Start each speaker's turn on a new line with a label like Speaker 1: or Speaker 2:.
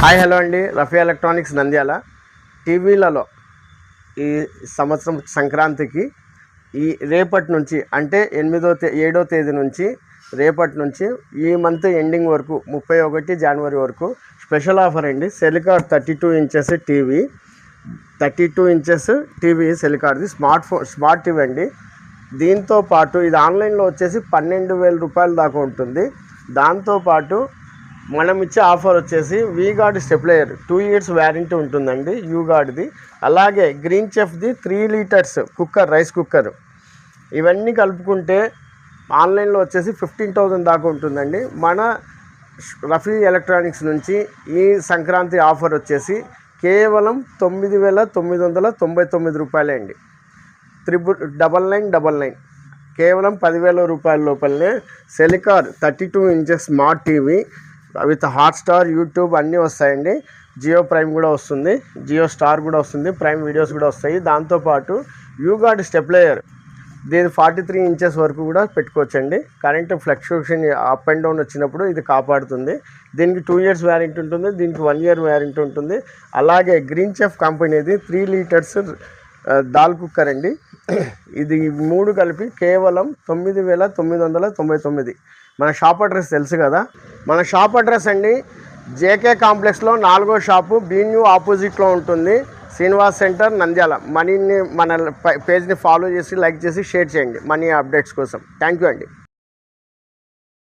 Speaker 1: Hi hello అండి, Rafi electronics Nandyal. టీవీలలో ఈ సంవత్సరం సంక్రాంతికి రేపటి నుంచి అంటే 7వ తేదీ నుంచి రేపటి నుంచి ఈ మంత్ ఎండింగ్ వరకు 31 జనవరి వరకు స్పెషల్ ఆఫర్ అండి. సెలికార్ 32 ఇంచెస్ టీవీ, 32 ఇంచెస్ టీవీ సెలికార్ది స్మార్ట్ టీవీ అండి. దీంతో పాటు ఇది ఆన్లైన్లో వచ్చేసి 12,000 రూపాయల దాకా ఉంటుంది. దాంతోపాటు మనం ఇచ్చే ఆఫర్ వచ్చేసి వీగార్డ్ స్టెప్లయర్ 2 years వ్యారంటీ ఉంటుందండి యూగార్డ్ది. అలాగే గ్రీన్ చెఫ్ది 3 లీటర్స్ కుక్కర్, రైస్ కుక్కర్. ఇవన్నీ కలుపుకుంటే ఆన్లైన్లో వచ్చేసి 15,000 దాకా ఉంటుందండి. మన రఫీ ఎలక్ట్రానిక్స్ నుంచి ఈ సంక్రాంతి ఆఫర్ వచ్చేసి కేవలం 9,999 రూపాయలే అండి. 9999 కేవలం 10,000 రూపాయల లోపలనే సెలికార్ 32 inches smart TV with Hotstar, YouTube అన్నీ వస్తాయండి. జియో ప్రైమ్ కూడా వస్తుంది, జియో స్టార్ కూడా వస్తుంది, ప్రైమ్ వీడియోస్ కూడా వస్తాయి. దాంతోపాటు యూగార్డ్ స్టెప్లయర్ దీని 43 ఇంచెస్ వరకు కూడా పెట్టుకోవచ్చండి. Current fluctuation up and down వచ్చినప్పుడు ఇది కాపాడుతుంది. దీనికి 2 years వ్యారంటీ ఉంటుంది, దీనికి 1 year వ్యారంటీ ఉంటుంది. అలాగే గ్రీన్ చెఫ్ కంపెనీది 3 లీటర్స్ దాల్ కుక్కర్ అండి. ఇది 3 కలిపి కేవలం 9,999. మన షాప్ అడ్రస్ తెలుసు కదా, మన షాప్ అడ్రస్ అండి జేకే కాంప్లెక్స్లో 4వ షాపు, బీన్యూ ఆపోజిట్లో ఉంటుంది. శ్రీనివాస్ సెంటర్, నంద్యాల. మన పేజ్ని ఫాలో చేసి, లైక్ చేసి, షేర్ చేయండి మనీ అప్డేట్స్ కోసం. థ్యాంక్ యూ అండి.